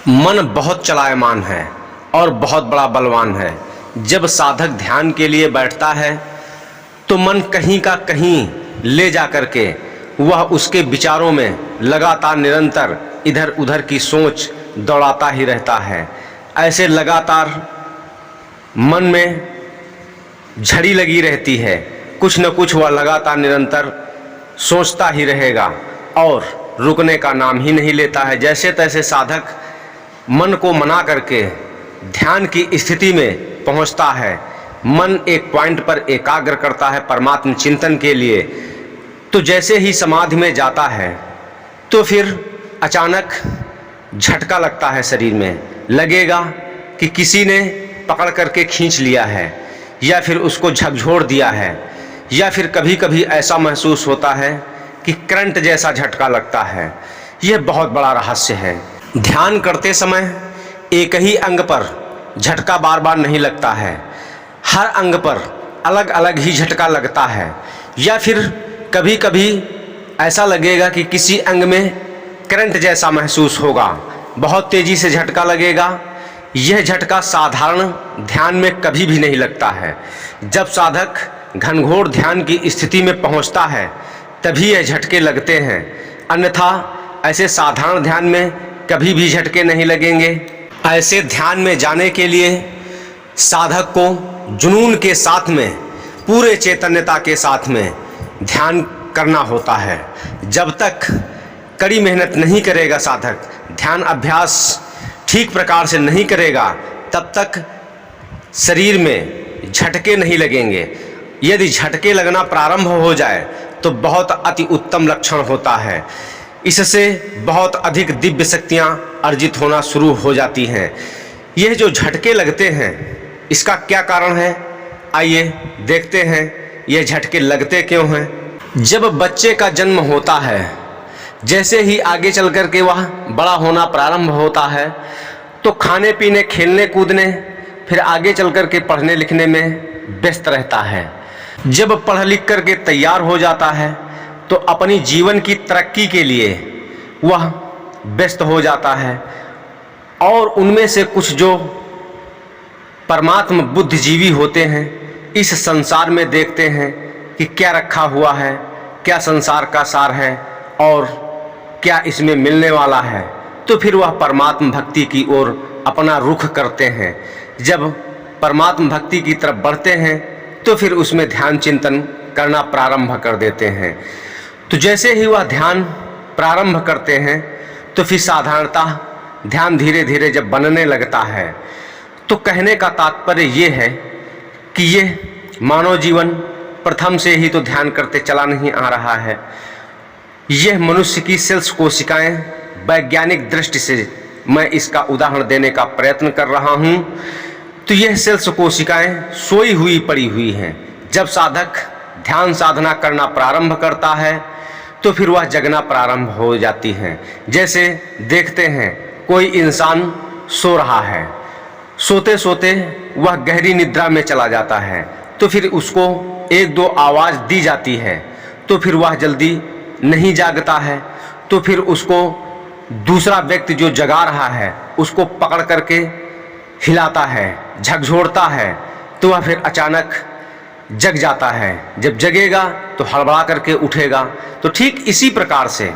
मन बहुत चलायमान है और बहुत बड़ा बलवान है। जब साधक ध्यान के लिए बैठता है तो मन कहीं का कहीं ले जा कर के वह उसके विचारों में लगातार निरंतर इधर उधर की सोच दौड़ाता ही रहता है। ऐसे लगातार मन में झड़ी लगी रहती है, कुछ न कुछ वह लगातार निरंतर सोचता ही रहेगा और रुकने का नाम ही नहीं लेता है। जैसे तैसे साधक मन को मना करके ध्यान की स्थिति में पहुंचता है, मन एक पॉइंट पर एकाग्र करता है परमात्म चिंतन के लिए। तो जैसे ही समाधि में जाता है तो फिर अचानक झटका लगता है, शरीर में लगेगा कि किसी ने पकड़ करके खींच लिया है या फिर उसको झकझोर दिया है, या फिर कभी कभी ऐसा महसूस होता है कि करंट जैसा झटका लगता है। यह बहुत बड़ा रहस्य है। ध्यान करते समय एक ही अंग पर झटका बार बार नहीं लगता है, हर अंग पर अलग अलग ही झटका लगता है। या फिर कभी कभी ऐसा लगेगा कि किसी अंग में करंट जैसा महसूस होगा, बहुत तेजी से झटका लगेगा। यह झटका साधारण ध्यान में कभी भी नहीं लगता है। जब साधक घनघोर ध्यान की स्थिति में पहुंचता है तभी यह झटके लगते हैं, अन्यथा ऐसे साधारण ध्यान में कभी भी झटके नहीं लगेंगे। ऐसे ध्यान में जाने के लिए साधक को जुनून के साथ में, पूरे चैतन्यता के साथ में ध्यान करना होता है। जब तक कड़ी मेहनत नहीं करेगा साधक, ध्यान अभ्यास ठीक प्रकार से नहीं करेगा, तब तक शरीर में झटके नहीं लगेंगे। यदि झटके लगना प्रारंभ हो जाए तो बहुत अति उत्तम लक्षण होता है। इससे बहुत अधिक दिव्य शक्तियाँ अर्जित होना शुरू हो जाती हैं। यह जो झटके लगते हैं इसका क्या कारण है, आइए देखते हैं यह झटके लगते क्यों हैं। जब बच्चे का जन्म होता है, जैसे ही आगे चल कर के वह बड़ा होना प्रारंभ होता है तो खाने पीने, खेलने कूदने, फिर आगे चल कर के पढ़ने लिखने में व्यस्त रहता है। जब पढ़ लिख कर के तैयार हो जाता है तो अपनी जीवन की तरक्की के लिए वह व्यस्त हो जाता है। और उनमें से कुछ जो परमात्म बुद्धिजीवी होते हैं इस संसार में देखते हैं कि क्या रखा हुआ है, क्या संसार का सार है और क्या इसमें मिलने वाला है, तो फिर वह परमात्म भक्ति की ओर अपना रुख करते हैं। जब परमात्म भक्ति की तरफ बढ़ते हैं तो फिर उसमें ध्यान चिंतन करना प्रारंभ कर देते हैं। तो जैसे ही वह ध्यान प्रारंभ करते हैं तो फिर साधारणतः ध्यान धीरे धीरे जब बनने लगता है तो कहने का तात्पर्य ये है कि ये मानव जीवन प्रथम से ही तो ध्यान करते चला नहीं आ रहा है। यह मनुष्य की सेल्स कोशिकाएं, वैज्ञानिक दृष्टि से मैं इसका उदाहरण देने का प्रयत्न कर रहा हूँ। तो यह सेल्स कोशिकाएं सोई हुई पड़ी हुई हैं। जब साधक ध्यान साधना करना प्रारंभ करता है तो फिर वह जगना प्रारंभ हो जाती हैं। जैसे देखते हैं कोई इंसान सो रहा है, सोते सोते वह गहरी निद्रा में चला जाता है, तो फिर उसको एक दो आवाज़ दी जाती है तो फिर वह जल्दी नहीं जागता है। तो फिर उसको दूसरा व्यक्ति जो जगा रहा है उसको पकड़ करके हिलाता है, झकझोरता है, तो वह फिर अचानक जग जाता है। जब जगेगा तो हड़बड़ा करके उठेगा। तो ठीक इसी प्रकार से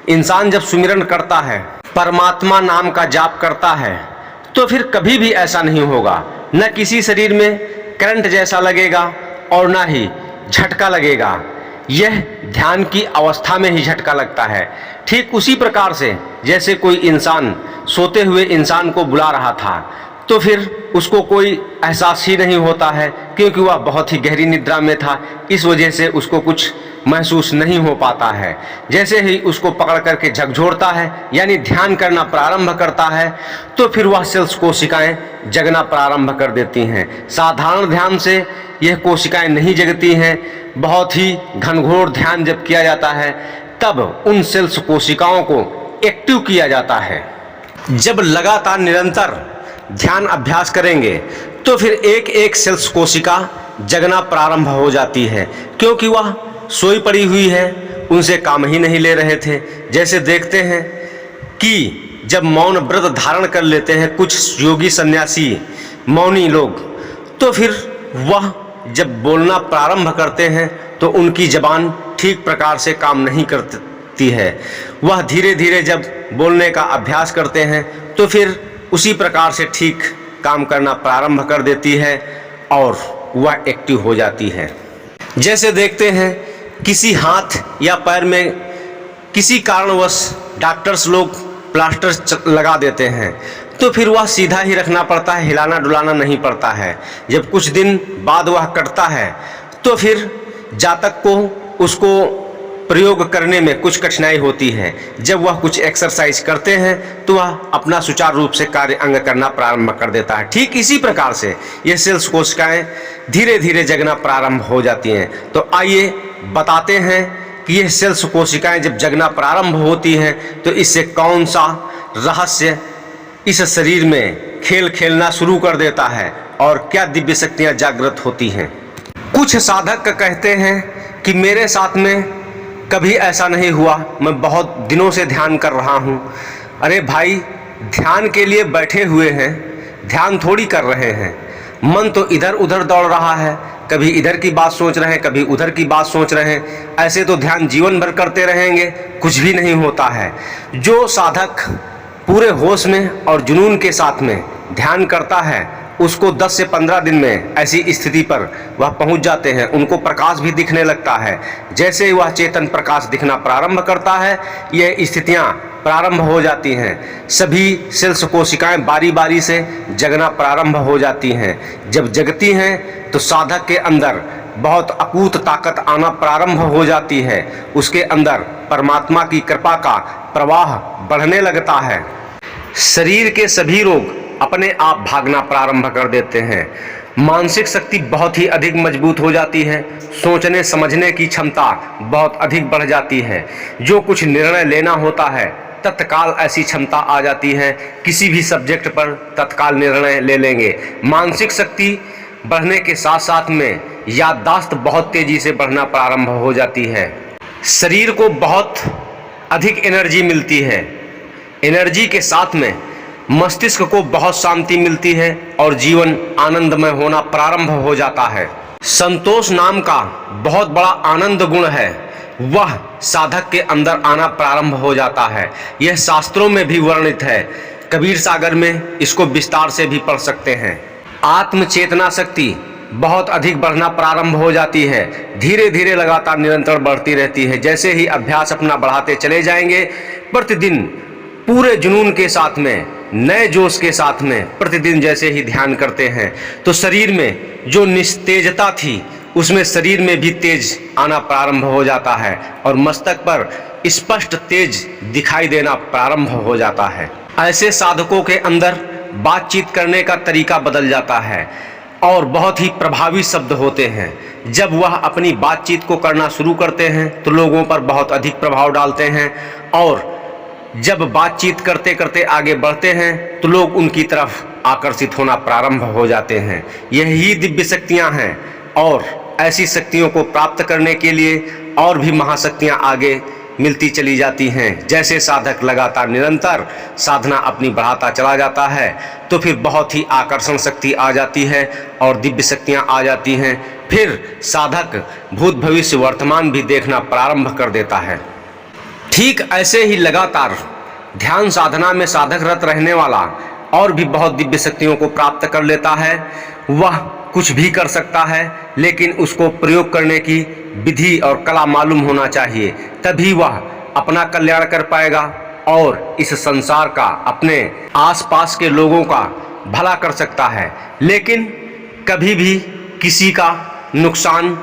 इंसान जब सुमिरन करता है, परमात्मा नाम का जाप करता है, तो फिर कभी भी ऐसा नहीं होगा, न किसी शरीर में करंट जैसा लगेगा और न ही झटका लगेगा। यह ध्यान की अवस्था में ही झटका लगता है। ठीक उसी प्रकार से जैसे कोई इंसान सोते हुए इंसान को बुला रहा था तो फिर उसको कोई एहसास ही नहीं होता है, क्योंकि वह बहुत ही गहरी निद्रा में था, इस वजह से उसको कुछ महसूस नहीं हो पाता है। जैसे ही उसको पकड़ करके झकझोरता है यानी ध्यान करना प्रारंभ करता है तो फिर वह सेल्स कोशिकाएं जगना प्रारंभ कर देती हैं। साधारण ध्यान से यह कोशिकाएं नहीं जगती हैं। बहुत ही घनघोर ध्यान जब किया जाता है तब उन सेल्स कोशिकाओं को एक्टिव किया जाता है। जब लगातार निरंतर ध्यान अभ्यास करेंगे तो फिर एक एक सेल्स कोशिका जगना प्रारंभ हो जाती है, क्योंकि वह सोई पड़ी हुई है, उनसे काम ही नहीं ले रहे थे। जैसे देखते हैं कि जब मौन व्रत धारण कर लेते हैं कुछ योगी सन्यासी मौनी लोग, तो फिर वह जब बोलना प्रारंभ करते हैं तो उनकी जबान ठीक प्रकार से काम नहीं करती है। वह धीरे धीरे जब बोलने का अभ्यास करते हैं तो फिर उसी प्रकार से ठीक काम करना प्रारंभ कर देती है और वह एक्टिव हो जाती है। जैसे देखते हैं किसी हाथ या पैर में किसी कारणवश डॉक्टर्स लोग प्लास्टर लगा देते हैं तो फिर वह सीधा ही रखना पड़ता है, हिलाना डुलाना नहीं पड़ता है। जब कुछ दिन बाद वह कटता है तो फिर जातक को उसको प्रयोग करने में कुछ कठिनाई होती है। जब वह कुछ एक्सरसाइज करते हैं तो वह अपना सुचारू रूप से कार्य अंग करना प्रारंभ कर देता है। ठीक इसी प्रकार से ये सेल्स कोशिकाएं धीरे धीरे जगना प्रारंभ हो जाती हैं। तो आइए बताते हैं कि ये सेल्स कोशिकाएं जब जगना प्रारंभ होती हैं तो इससे कौन सा रहस्य इस शरीर में खेल खेलना शुरू कर देता है और क्या दिव्य शक्तियां जागृत होती हैं। कुछ साधक कहते हैं कि मेरे साथ में कभी ऐसा नहीं हुआ, मैं बहुत दिनों से ध्यान कर रहा हूँ। अरे भाई, ध्यान के लिए बैठे हुए हैं, ध्यान थोड़ी कर रहे हैं। मन तो इधर उधर दौड़ रहा है, कभी इधर की बात सोच रहे हैं, कभी उधर की बात सोच रहे हैं। ऐसे तो ध्यान जीवन भर करते रहेंगे, कुछ भी नहीं होता है। जो साधक पूरे होश में और जुनून के साथ में ध्यान करता है उसको 10 से 15 दिन में ऐसी स्थिति पर वह पहुंच जाते हैं। उनको प्रकाश भी दिखने लगता है। जैसे ही वह चेतन प्रकाश दिखना प्रारंभ करता है यह स्थितियां प्रारंभ हो जाती हैं। सभी सेल्स कोशिकाएं बारी बारी से जगना प्रारंभ हो जाती हैं। जब जगती हैं तो साधक के अंदर बहुत अकूत ताकत आना प्रारंभ हो जाती है। उसके अंदर परमात्मा की कृपा का प्रवाह बढ़ने लगता है। शरीर के सभी रोग अपने आप भागना प्रारंभ कर देते हैं। मानसिक शक्ति बहुत ही अधिक मजबूत हो जाती है। सोचने समझने की क्षमता बहुत अधिक बढ़ जाती है। जो कुछ निर्णय लेना होता है तत्काल ऐसी क्षमता आ जाती है। किसी भी सब्जेक्ट पर तत्काल निर्णय ले लेंगे। मानसिक शक्ति बढ़ने के साथ साथ में याददाश्त बहुत तेजी से बढ़ना प्रारंभ हो जाती है। शरीर को बहुत अधिक एनर्जी मिलती है। एनर्जी के साथ में मस्तिष्क को बहुत शांति मिलती है और जीवन आनंदमय होना प्रारंभ हो जाता है। संतोष नाम का बहुत बड़ा आनंद गुण है, वह साधक के अंदर आना प्रारंभ हो जाता है। यह शास्त्रों में भी वर्णित है। कबीर सागर में इसको विस्तार से भी पढ़ सकते हैं। आत्म चेतना शक्ति बहुत अधिक बढ़ना प्रारंभ हो जाती है। धीरे धीरे लगातार निरंतर बढ़ती रहती है। जैसे ही अभ्यास अपना बढ़ाते चले जाएंगे, प्रतिदिन पूरे जुनून के साथ में, नए जोश के साथ में प्रतिदिन जैसे ही ध्यान करते हैं तो शरीर में जो निस्तेजता थी उसमें शरीर में भी तेज आना प्रारंभ हो जाता है और मस्तक पर स्पष्ट तेज दिखाई देना प्रारंभ हो जाता है। ऐसे साधकों के अंदर बातचीत करने का तरीका बदल जाता है और बहुत ही प्रभावी शब्द होते हैं। जब वह अपनी बातचीत को करना शुरू करते हैं तो लोगों पर बहुत अधिक प्रभाव डालते हैं और जब बातचीत करते करते आगे बढ़ते हैं तो लोग उनकी तरफ आकर्षित होना प्रारंभ हो जाते हैं। यही दिव्य शक्तियां हैं और ऐसी शक्तियों को प्राप्त करने के लिए और भी महाशक्तियां आगे मिलती चली जाती हैं। जैसे साधक लगातार निरंतर साधना अपनी बढ़ाता चला जाता है तो फिर बहुत ही आकर्षण शक्ति आ जाती है और दिव्य शक्तियां आ जाती हैं। फिर साधक भूत भविष्य वर्तमान भी देखना प्रारंभ कर देता है। ठीक ऐसे ही लगातार ध्यान साधना में साधक रत रहने वाला और भी बहुत दिव्य शक्तियों को प्राप्त कर लेता है। वह कुछ भी कर सकता है लेकिन उसको प्रयोग करने की विधि और कला मालूम होना चाहिए, तभी वह अपना कल्याण कर पाएगा और इस संसार का, अपने आसपास के लोगों का भला कर सकता है। लेकिन कभी भी किसी का नुकसान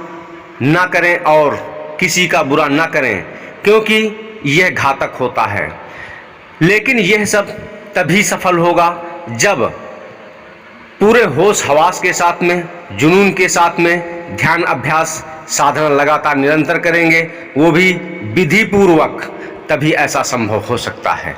ना करें और किसी का बुरा ना करें, क्योंकि यह घातक होता है। लेकिन यह सब तभी सफल होगा जब पूरे होश हवास के साथ में, जुनून के साथ में ध्यान अभ्यास साधना लगातार निरंतर करेंगे, वो भी विधि पूर्वक, तभी ऐसा संभव हो सकता है।